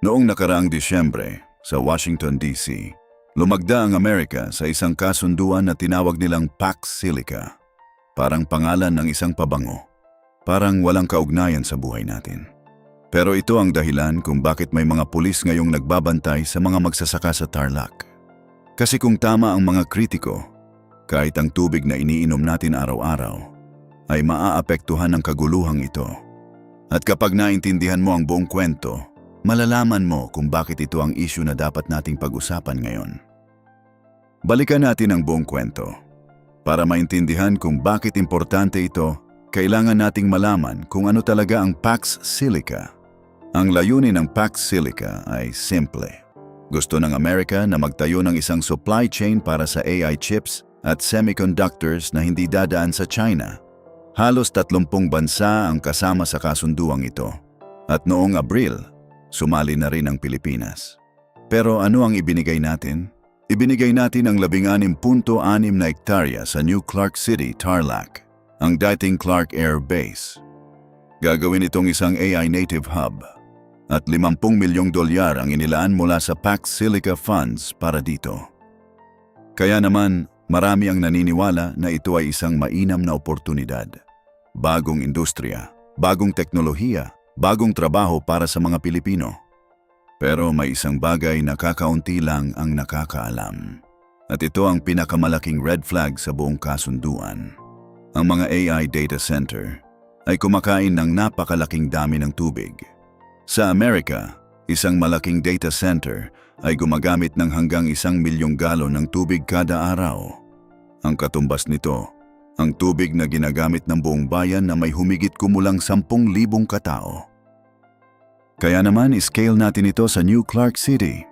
Noong nakaraang Disyembre, sa Washington, D.C., lumagda ang Amerika sa isang kasunduan na tinawag nilang Pax Silica. Parang pangalan ng isang pabango. Parang walang kaugnayan sa buhay natin. Pero ito ang dahilan kung bakit may mga pulis ngayong nagbabantay sa mga magsasaka sa Tarlac. Kasi kung tama ang mga kritiko, kahit ang tubig na iniinom natin araw-araw, ay maaapektuhan ng kaguluhang ito. At kapag naintindihan mo ang buong kwento, malalaman mo kung bakit ito ang issue na dapat nating pag-usapan ngayon. Balikan natin ang buong kwento. Para maintindihan kung bakit importante ito, kailangan nating malaman kung ano talaga ang Pax Silica. Ang layunin ng Pax Silica ay simple. Gusto ng Amerika na magtayo ng isang supply chain para sa AI chips at semiconductors na hindi dadaan sa China. Halos 30 bansa ang kasama sa kasunduang ito. At noong Abril, sumali na rin ang Pilipinas. Pero ano ang ibinigay natin? Ibinigay natin ang 16.6 na hektarya sa New Clark City, Tarlac, ang dating Clark Air Base. Gagawin itong isang AI native hub at $50 milyong ang inilaan mula sa Pax Silica Funds para dito. Kaya naman, marami ang naniniwala na ito ay isang mainam na oportunidad. Bagong industriya, bagong teknolohiya, bagong trabaho para sa mga Pilipino. Pero may isang bagay na kakaunti lang ang nakakaalam. At ito ang pinakamalaking red flag sa buong kasunduan. Ang mga AI data center ay kumakain ng napakalaking dami ng tubig. Sa Amerika, isang malaking data center ay gumagamit ng hanggang 1 milyong galon ng tubig kada araw. Ang katumbas nito, ang tubig na ginagamit ng buong bayan na may humigit kumulang 10,000 katao. Kaya naman scale natin ito sa New Clark City.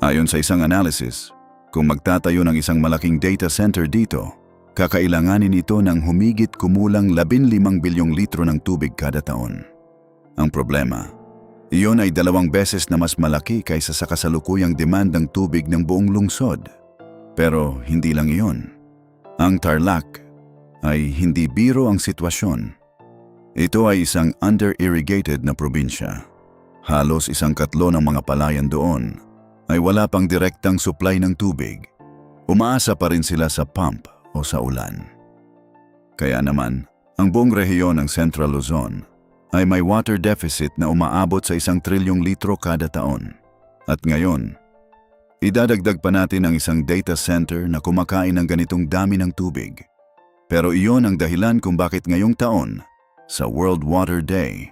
Ayon sa isang analysis, kung magtatayo ng isang malaking data center dito, kakailanganin ito ng humigit kumulang 15 bilyong litro ng tubig kada taon. Ang problema, iyon ay 2 beses na mas malaki kaysa sa kasalukuyang demand ng tubig ng buong lungsod. Pero hindi lang iyon. Ang Tarlac ay hindi biro ang sitwasyon. Ito ay isang under-irrigated na probinsya. Halos 1/4 ng mga palayan doon ay wala pang direktang supply ng tubig. Umaasa pa rin sila sa pump o sa ulan. Kaya naman, ang buong rehiyon ng Central Luzon ay may water deficit na umaabot sa 1 trilyong litro kada taon. At ngayon, idadagdag pa natin ang isang data center na kumakain ng ganitong dami ng tubig. Pero iyon ang dahilan kung bakit ngayong taon, sa World Water Day,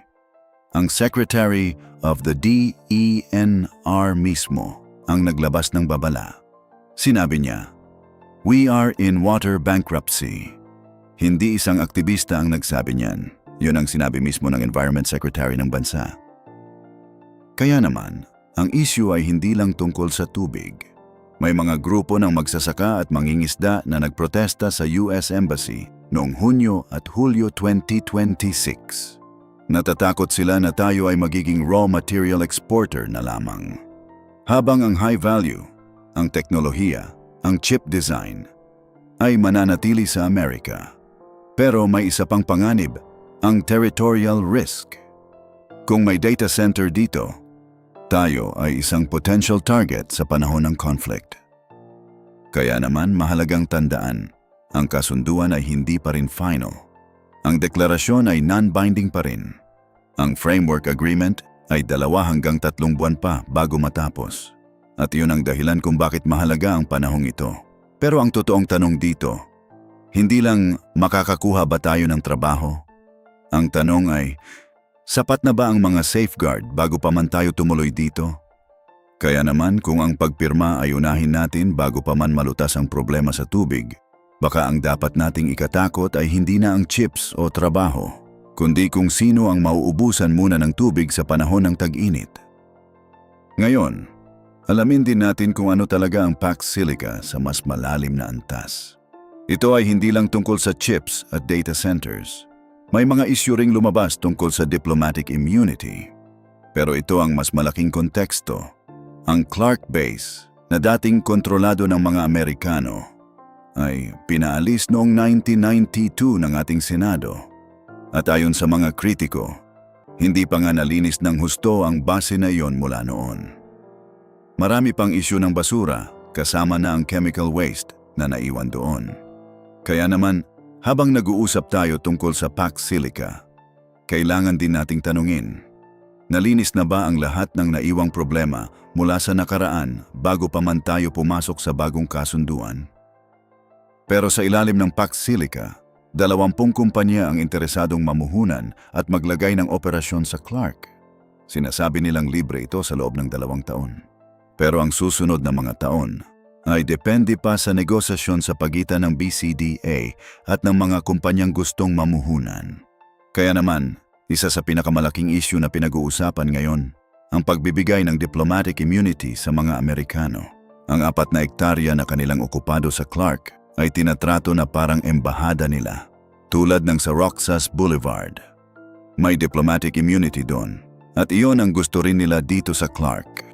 ang Secretary of the DENR mismo ang naglabas ng babala. Sinabi niya, "We are in water bankruptcy." Hindi isang aktivista ang nagsabi niyan. Yun ang sinabi mismo ng Environment Secretary ng bansa. Kaya naman, ang issue ay hindi lang tungkol sa tubig. May mga grupo ng magsasaka at mangingisda na nagprotesta sa US Embassy noong Hunyo at Hulyo 2026. Natatakot sila na tayo ay magiging raw material exporter na lamang. Habang ang high value, ang teknolohiya, ang chip design, ay mananatili sa Amerika. Pero may isa pang panganib, ang territorial risk. Kung may data center dito, tayo ay isang potential target sa panahon ng conflict. Kaya naman mahalagang tandaan, ang kasunduan ay hindi pa rin final. Ang deklarasyon ay non-binding pa rin. Ang framework agreement ay 2 hanggang 3 buwan pa bago matapos. At iyon ang dahilan kung bakit mahalaga ang panahong ito. Pero ang totoong tanong dito, hindi lang makakakuha ba tayo ng trabaho? Ang tanong ay, sapat na ba ang mga safeguard bago pa man tayo tumuloy dito? Kaya naman kung ang pagpirma ay unahin natin bago pa man malutas ang problema sa tubig, baka ang dapat nating ikatakot ay hindi na ang chips o trabaho, kundi kung sino ang mauubusan muna ng tubig sa panahon ng tag-init. Ngayon, alamin din natin kung ano talaga ang Pax Silica sa mas malalim na antas. Ito ay hindi lang tungkol sa chips at data centers. May mga issue ring lumabas tungkol sa diplomatic immunity. Pero ito ang mas malaking konteksto. Ang Clark Base, na dating kontrolado ng mga Amerikano, ay pinaalis noong 1992 ng ating Senado. At ayon sa mga kritiko, Hindi pa nga nalinis ng husto ang base na iyon mula noon. Marami pang isyu ng basura, kasama na ang chemical waste na naiwan doon. Kaya naman, habang nag-uusap tayo tungkol sa Pax Silica, kailangan din nating tanungin, nalinis na ba ang lahat ng naiwang problema mula sa nakaraan bago pa man tayo pumasok sa bagong kasunduan? Pero sa ilalim ng Pax Silica, 20 kumpanya ang interesadong mamuhunan at maglagay ng operasyon sa Clark. Sinasabi nilang libre ito sa loob ng 2 taon. Pero ang susunod na mga taon ay depende pa sa negosasyon sa pagitan ng BCDA at ng mga kumpanyang gustong mamuhunan. Kaya naman, isa sa pinakamalaking issue na pinag-uusapan ngayon, ang pagbibigay ng diplomatic immunity sa mga Amerikano. Ang 4 na hektarya na kanilang okupado sa Clark ay tinatrato na parang embahada nila, tulad ng sa Roxas Boulevard. May diplomatic immunity doon, at iyon ang gusto rin nila dito sa Clark.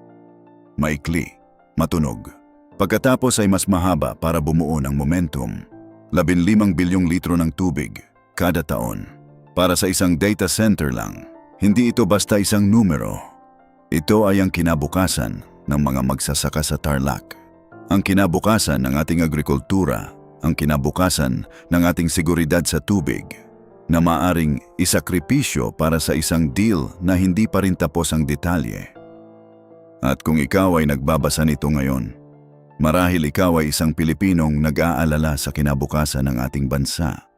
Maikli, matunog. Pagkatapos ay mas mahaba para bumuo ng momentum. 15 bilyong litro ng tubig kada taon. Para sa isang data center lang, hindi ito basta isang numero. Ito ay ang kinabukasan ng mga magsasaka sa Tarlac. Ang kinabukasan ng ating agrikultura, ang kinabukasan ng ating seguridad sa tubig, na maaring isakripisyo para sa isang deal na hindi pa rin tapos ang detalye. At kung ikaw ay nagbabasa nito ngayon, marahil ikaw ay isang Pilipinong nag-aalala sa kinabukasan ng ating bansa.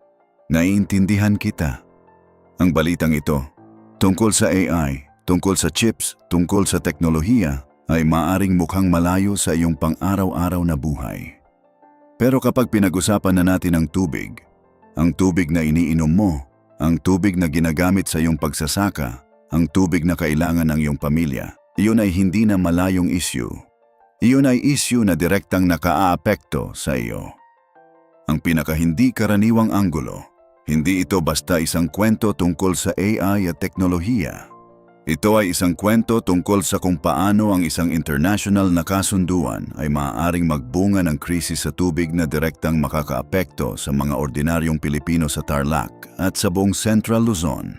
Naiintindihan kita. Ang balitang ito, tungkol sa AI, tungkol sa chips, tungkol sa teknolohiya, ay maaring mukhang malayo sa iyong pang-araw-araw na buhay. Pero kapag pinag-usapan na natin ang tubig na iniinom mo, ang tubig na ginagamit sa iyong pagsasaka, ang tubig na kailangan ng iyong pamilya, iyon ay hindi na malayong issue. Iyon ay issue na direktang nakaaapekto sa iyo. Ang pinakahindi karaniwang anggulo, hindi ito basta isang kwento tungkol sa AI at teknolohiya. Ito ay isang kwento tungkol sa kung paano ang isang international na kasunduan ay maaaring magbunga ng krisis sa tubig na direktang makakaapekto sa mga ordinaryong Pilipino sa Tarlac at sa buong Central Luzon.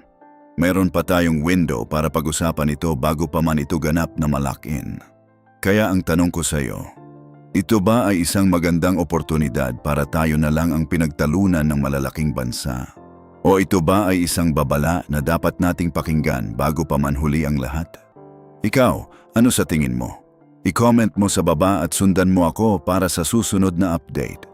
Meron pa tayong window para pag-usapan ito bago pa man ito ganap na malakin. Kaya ang tanong ko sa iyo, ito ba ay isang magandang oportunidad para tayo na lang ang pinagtalunan ng malalaking bansa? O ito ba ay isang babala na dapat nating pakinggan bago pa man huli ang lahat? Ikaw, ano sa tingin mo? I-comment mo sa baba at sundan mo ako para sa susunod na update.